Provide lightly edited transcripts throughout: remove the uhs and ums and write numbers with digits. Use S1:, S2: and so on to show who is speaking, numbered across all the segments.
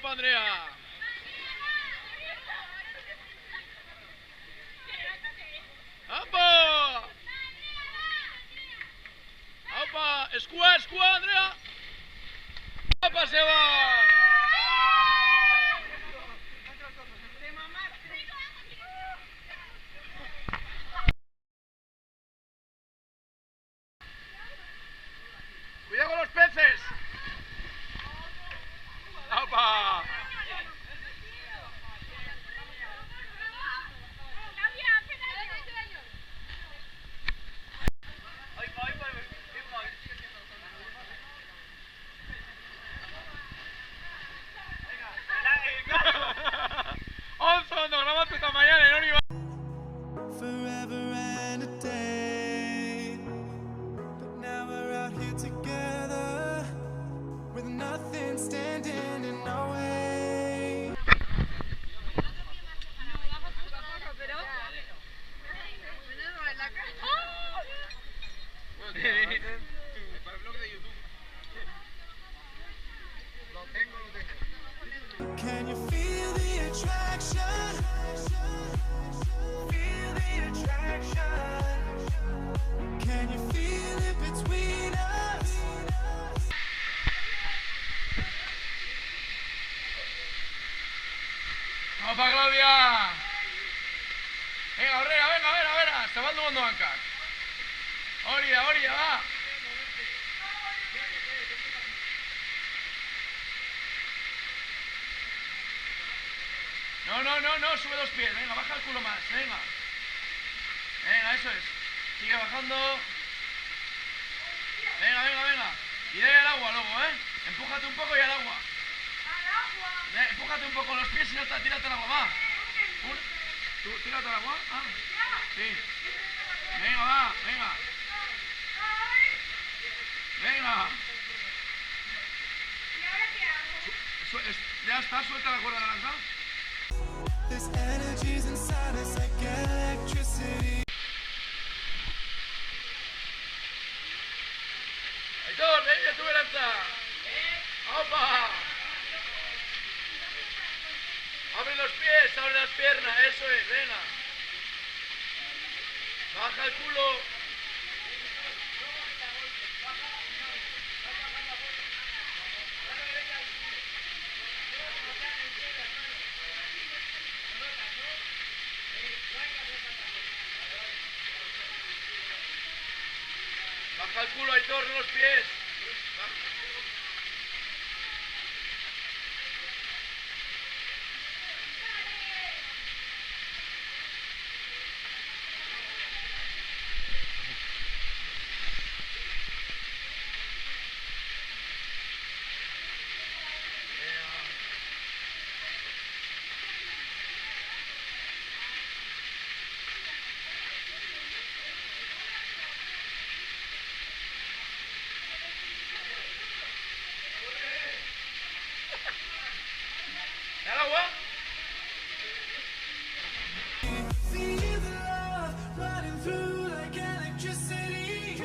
S1: ¡Opa, Andrea! ¡Opa! ¡Opa! ¡Escua, escua, Andrea! ¡Opa, se va! ¡Cuidado con los peces! ¡Opa! Onzo, no grabate esta mañana, no iba.
S2: Forever and a day, but now we're out here together, with nothing standing in our way.
S1: Para el blog de YouTube. Lo tengo.
S2: Can you feel the attraction? Feel the attraction. Can you feel it between us?
S1: ¡Vamos para Claudia! Venga, Orrea, venga, a ver, se va el mundo banca. Orilla, va. No, sube los pies, venga, baja el culo más, venga. Venga, eso es. Sigue bajando. Venga. Y dale al agua luego, Empújate un poco y al agua. Empújate un poco los pies y ya tírate al agua, va. ¿Tú tírate al agua? Ah, sí. Venga, va, venga. Ya está, suelta la cuerda naranja.
S2: This energy's inside us like electricity.
S1: Aitor, ven, tu veranza. ¡Opa! Abre los pies, abre las piernas, eso es, venga. Baja el culo. Baja el culo, Aitor, no los pies. ¿Al agua?
S2: Feel the love running through like electricity.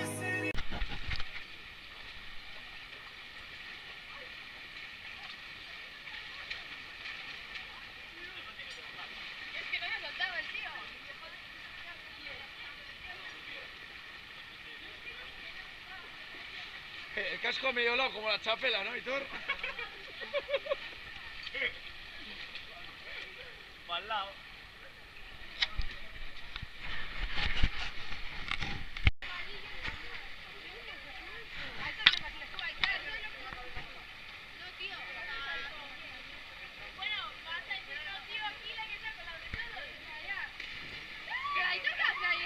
S3: Es que no me soltaba el tío.
S1: El casco medio lado como la chapela, ¿no, Aitor?
S4: Para el lado.
S3: No, tío. Bueno, vas a decir no, tío, aquí la que está con la de todo. ¿Qué la hizo ahí?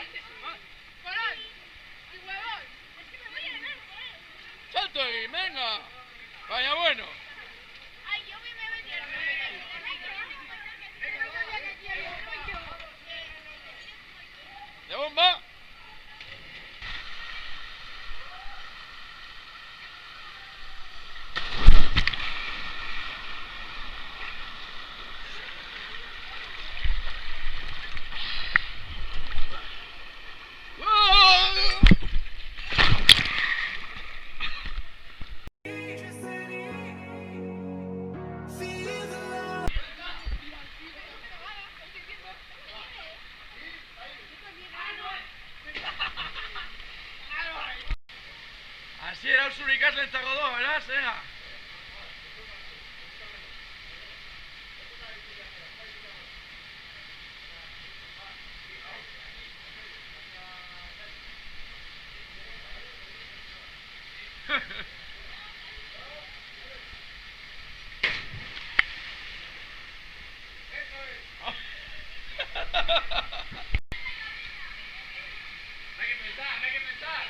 S3: ¡Colón! ¡Y huevón! Es que me voy a ganar, joder.
S1: ¡Salto ahí, venga! ¡Vaya bueno! ikaslentzako doa, beraz, venga. Hay que pensar, hay que pensar.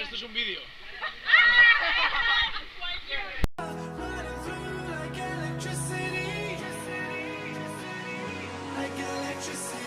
S1: Esto es un vídeo.
S2: Running through like electricity, like electricity.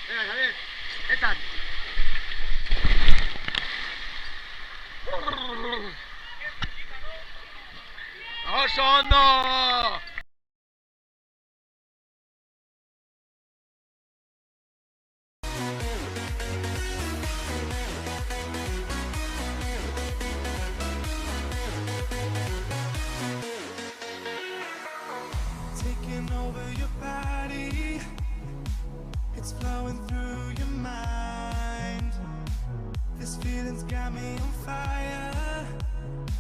S4: Venga, Javier, esta.
S1: ¡Vamos hondo!
S2: Taking over your body, it's flowing through your mind. This feeling's got me on fire.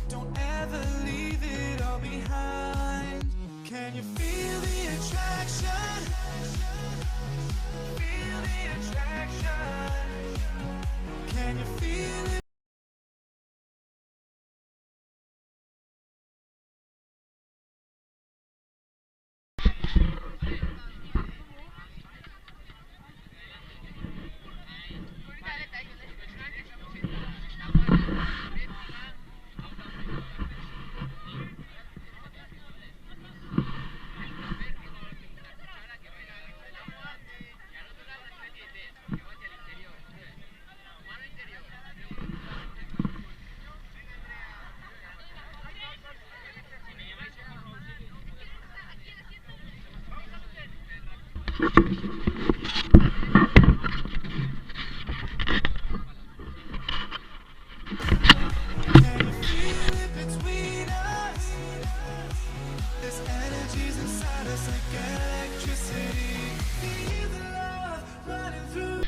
S2: Don't ever leave it all behind. Can you feel the attraction? Feel the attraction. Can you feel it? Can you feel it between us? This energy's inside us like electricity. Feel the love running through.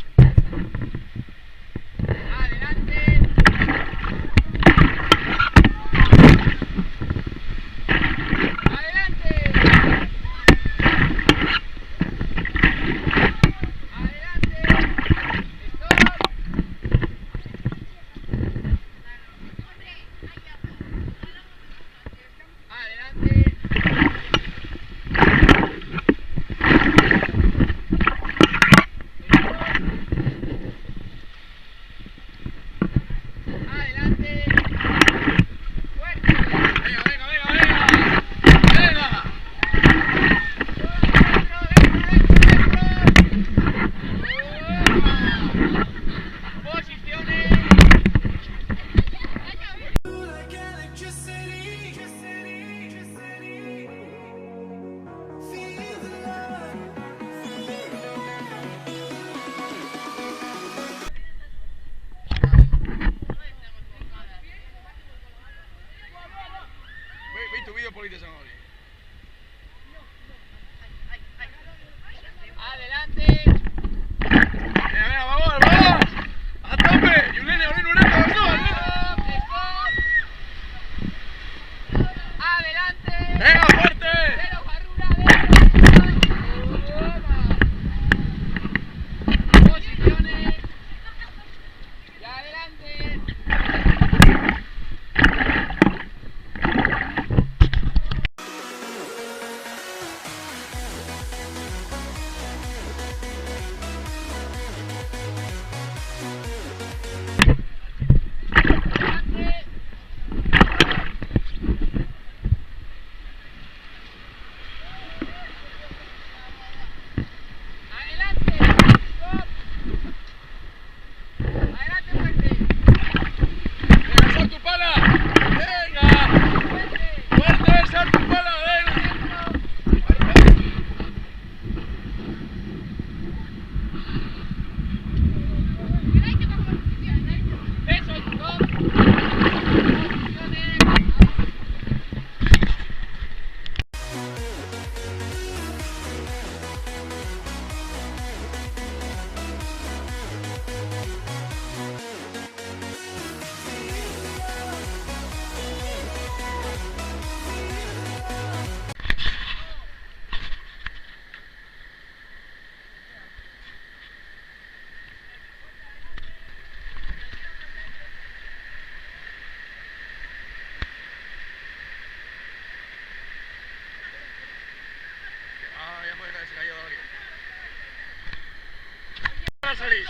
S1: ahora salís.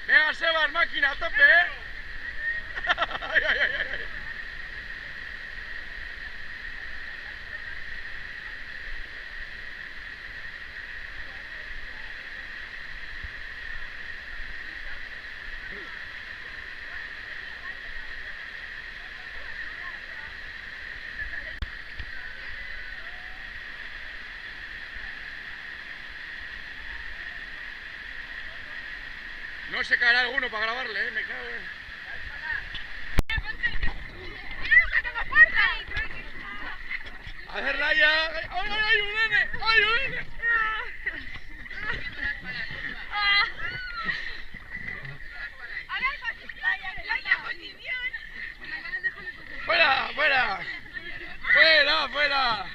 S1: Venga, Sebas, máquina, a tope, ¿eh? Ay, ay, ay, ay. No se caerá alguno para grabarle, me cago en... A ver, Raya. ¡Ay, ay, ay, un nene! ¡Ay, un nene! ¡Fuera, fuera! ¡Fuera, fuera!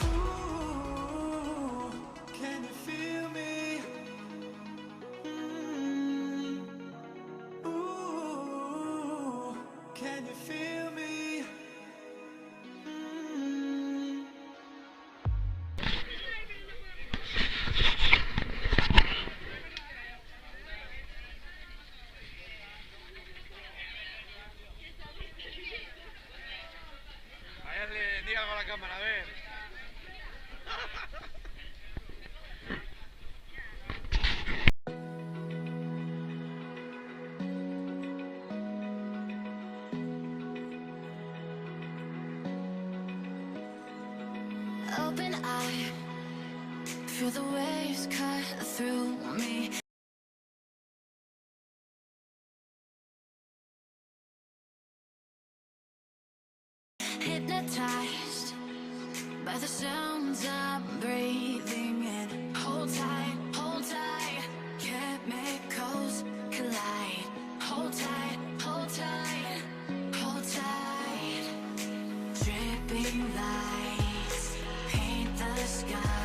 S2: Ooh, can you feel me? Ooh, can you feel me?
S1: A ver, diga algo a la cámara, a ver.
S5: Open eye, feel the waves cut through me. Hypnotized by the sounds I'm breathing in. Hold tight, chemicals collide. Hold tight, hold tight, hold tight. Dripping lights paint the sky.